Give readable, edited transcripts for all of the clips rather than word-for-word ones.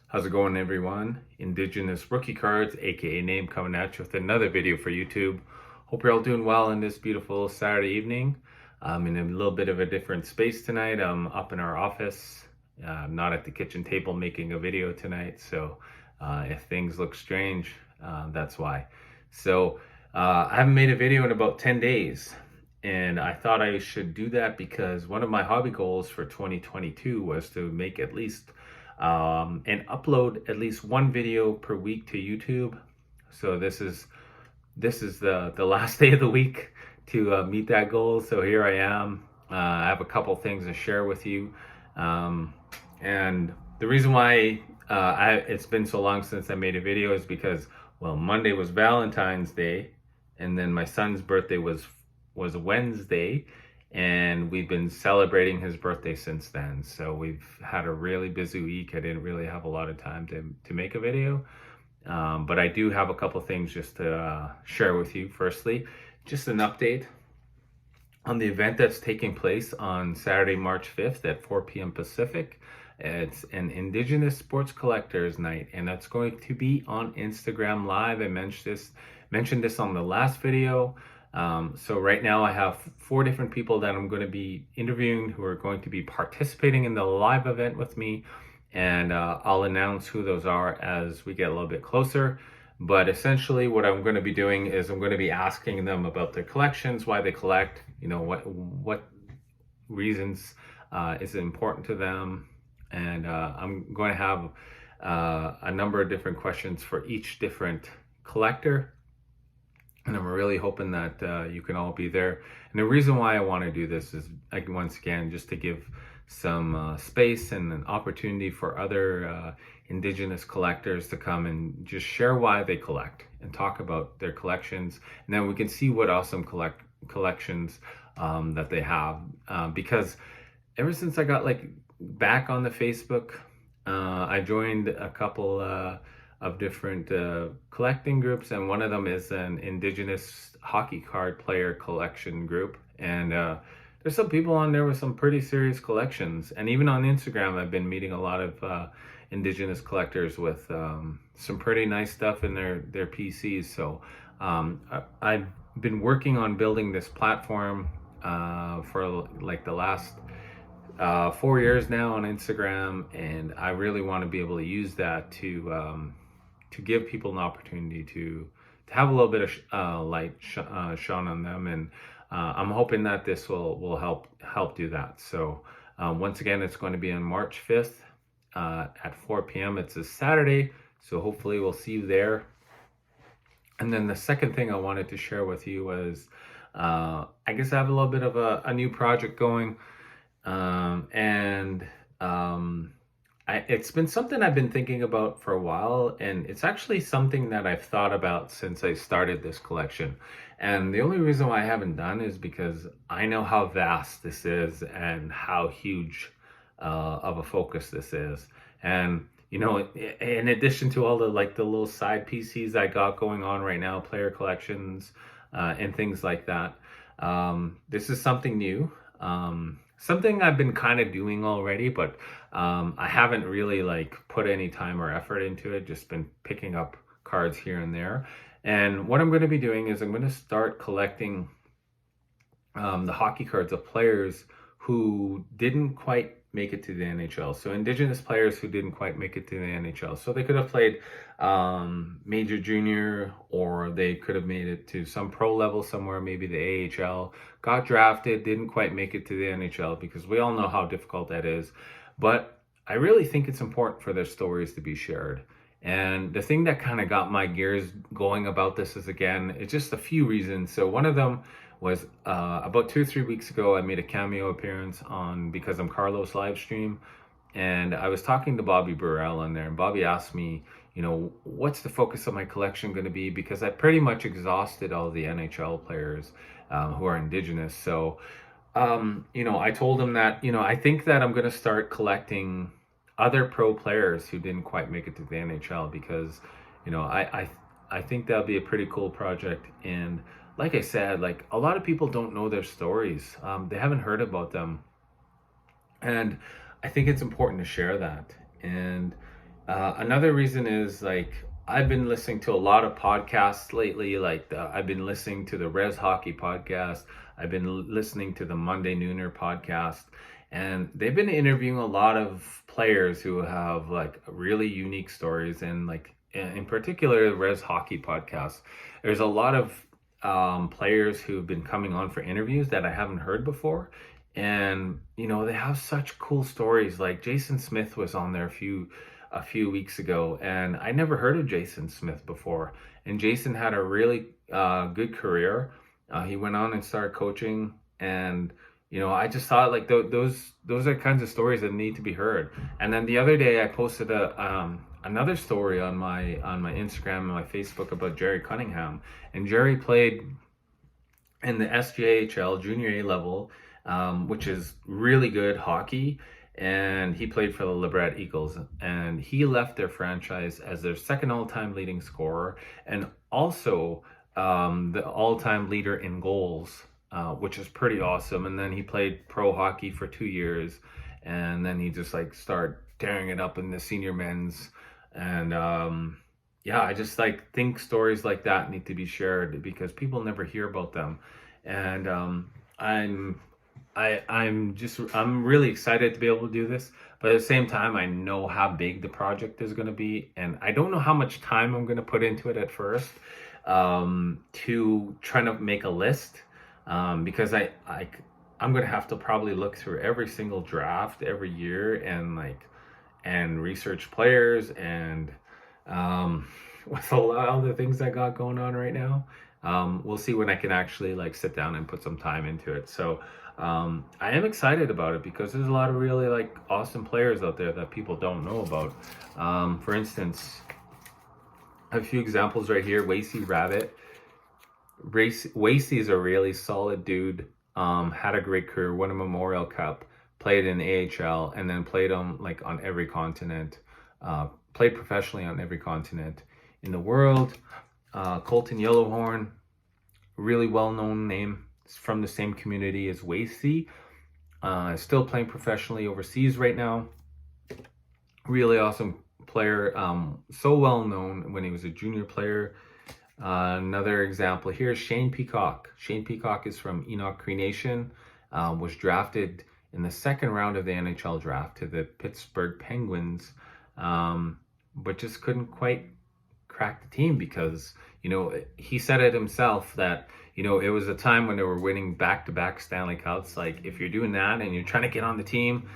How's it going, everyone? Indigenous Rookie Cards, aka Name, coming at you with another video for YouTube. Hope you're all doing well on this beautiful Saturday evening. I'm in a little bit of a different space tonight. I'm up in our office. I'm not at the kitchen table making a video tonight, so if things look strange, that's why. So I haven't made a video in about 10 days, and I thought I should do that because one of my hobby goals for 2022 was to make at least and upload at least one video per week to YouTube. So this is the last day of the week to meet that goal. So here I am. I have a couple things to share with you, and the reason why it's been so long since I made a video is because, well, Monday was Valentine's Day, and then my son's birthday was Wednesday, and we've been celebrating his birthday since then. So we've had a really busy week. I didn't really have a lot of time to make a video, but I do have a couple things just to share with you. Firstly, just an update on the event that's taking place on Saturday, March 5th at 4 p.m. Pacific. It's an Indigenous Sports Collectors Night, and that's going to be on Instagram Live. I mentioned this on the last video. So right now I have 4 different people that I'm going to be interviewing who are going to be participating in the live event with me, and I'll announce who those are as we get a little bit closer. But essentially what I'm going to be doing is I'm going to be asking them about their collections, why they collect, what reasons is important to them, and I'm going to have a number of different questions for each different collector. And I'm really hoping that you can all be there. And the reason why I want to do this is, once again, just to give some space and an opportunity for other Indigenous collectors to come and just share why they collect and talk about their collections. And then we can see what awesome collections that they have. Because ever since I got back on the Facebook, I joined a couple of different collecting groups, and one of them is an Indigenous hockey card player collection group, and there's some people on there with some pretty serious collections. And even on Instagram I've been meeting a lot of Indigenous collectors with some pretty nice stuff in their PCs. So I've been working on building this platform for the last 4 years now on Instagram, and I really want to be able to use that to give people an opportunity to have a little bit of light shone on them, and I'm hoping that this will help do that. So once again, it's going to be on March 5th at 4 p.m. It's a Saturday, so hopefully we'll see you there. And then the second thing I wanted to share with you was I guess I have a little bit of a new project going, it's been something I've been thinking about for a while, and it's actually something that I've thought about since I started this collection. And the only reason why I haven't done is because I know how vast this is and how huge of a focus this is. And in addition to all the little side PCs I got going on right now, player collections and things like that, this is something new. Something I've been kind of doing already, but I haven't really put any time or effort into it. Just been picking up cards here and there. And what I'm going to be doing is I'm going to start collecting the hockey cards of players who didn't quite make it to the NHL. So Indigenous players who didn't quite make it to the NHL. So they could have played major, junior, or they could have made it to some pro level somewhere, maybe the AHL, got drafted, didn't quite make it to the NHL, because we all know how difficult that is. But I really think it's important for their stories to be shared. And the thing that kind of got my gears going about this is, again, it's just a few reasons. So one of them was about 2 or 3 weeks ago, I made a cameo appearance on Because I'm Carlos live stream, and I was talking to Bobby Burrell on there, and Bobby asked me, what's the focus of my collection going to be, because I pretty much exhausted all the NHL players who are Indigenous. So I told him that I think that I'm going to start collecting other pro players who didn't quite make it to the NHL, because I think that'll be a pretty cool project. And like I said, a lot of people don't know their stories. They haven't heard about them. And I think it's important to share that. And Another reason is like I've been listening to a lot of podcasts lately. I've been listening to the Res Hockey podcast. I've been listening to the Monday Nooner podcast, and they've been interviewing a lot of players who have like really unique stories. And like in particular, the Res Hockey podcast, there's a lot of players who've been coming on for interviews that I haven't heard before. And they have such cool stories. Like Jason Smith was on there a few weeks ago, and I never heard of Jason Smith before. And Jason had a really good career. He went on and started coaching, and I just thought like those are kinds of stories that need to be heard. And then the other day, I posted another story on my Instagram and my Facebook about Jerry Cunningham, and Jerry played in the SJHL Junior A level, which is really good hockey. And he played for the LeBret Eagles, and he left their franchise as their second all-time leading scorer, and also the all-time leader in goals, which is pretty awesome. And then he played pro hockey for 2 years, and then he just like started tearing it up in the senior men's. And yeah, I just like think stories like that need to be shared because people never hear about them. And I'm really excited to be able to do this, but at the same time, I know how big the project is going to be, and I don't know how much time I'm going to put into it at first, to try to make a list, because I'm going to have to probably look through every single draft every year and research players, and with a lot of other things I got going on right now. We'll see when I can actually like sit down and put some time into it. So I am excited about it because there's a lot of really like awesome players out there that people don't know about. For instance, I have a few examples right here. Wacey Rabbit. Wacey is a really solid dude. Had a great career, won a Memorial Cup, played in AHL, and then played on every continent. Played professionally on every continent in the world. Colton Yellowhorn, really well-known name, from the same community as Wacey. Still playing professionally overseas right now. Really awesome player. So well-known when he was a junior player. Another example here is Shane Peacock. Shane Peacock is from Enoch Cree Nation. Was drafted in the second round of the NHL draft to the Pittsburgh Penguins, but just couldn't quite crack the team because he said it himself that it was a time when they were winning back-to-back Stanley Cups. Like if you're doing that and you're trying to get on the team,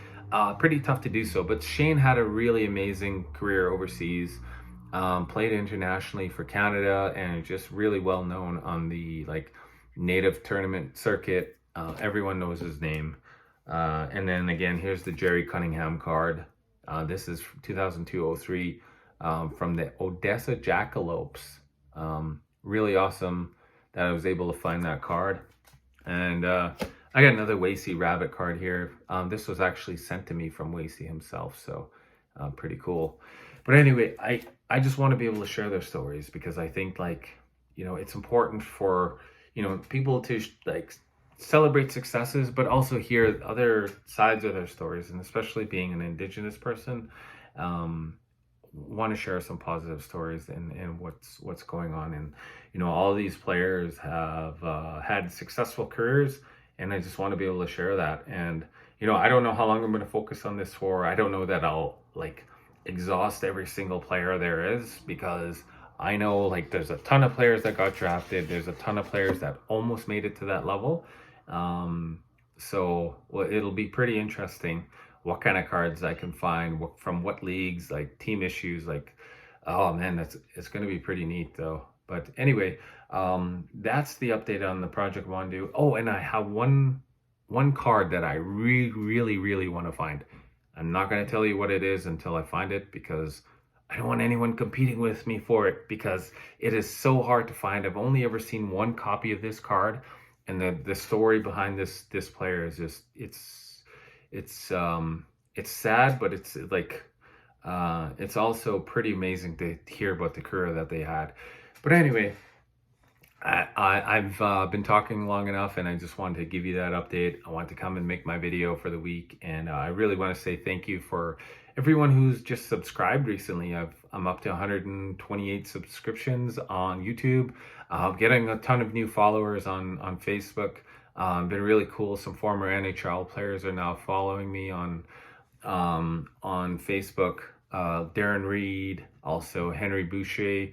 pretty tough to do so. But Shane had a really amazing career overseas, played internationally for Canada, and just really well known on the native tournament circuit. Everyone knows his name. And then again, here's the Jerry Cunningham card. This is 2002-03. From the Odessa Jackalopes. Really awesome that I was able to find that card. And I got another Wacey Rabbit card here. This was actually sent to me from Wacey himself, so pretty cool. But anyway, I just want to be able to share their stories because I think it's important for people to celebrate successes, but also hear other sides of their stories, and especially being an Indigenous person. Want to share some positive stories and what's going on. And all these players have had successful careers, and I just want to be able to share that. And I don't know how long I'm going to focus on this for. I don't know that I'll exhaust every single player there is, because I know there's a ton of players that got drafted, there's a ton of players that almost made it to that level. So it'll be pretty interesting what kind of cards I can find, from what leagues, team issues, oh man, it's going to be pretty neat though. But anyway, that's the update on the Project Wandu. Oh, and I have one card that I really want to find. I'm not going to tell you what it is until I find it, because I don't want anyone competing with me for it, because it is so hard to find. I've only ever seen one copy of this card, and the story behind this player is just it's sad, but it's also pretty amazing to hear about the career that they had. But anyway, I've been talking long enough, and I just wanted to give you that update. I wanted to come and make my video for the week, and I really want to say thank you for everyone who's just subscribed recently. I'm up to 128 subscriptions on YouTube. Getting a ton of new followers on Facebook. Been really cool. Some former NHL players are now following me on Facebook. Darren Reed, also Henry Boucher,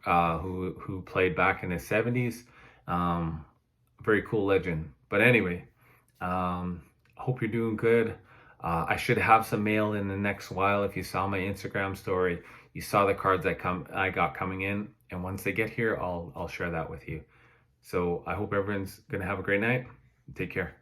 who played back in the 70s. Very cool legend. But anyway, hope you're doing good. I should have some mail in the next while. If you saw my Instagram story, you saw the cards I got coming in, and once they get here, I'll share that with you. So I hope everyone's gonna have a great night. Take care.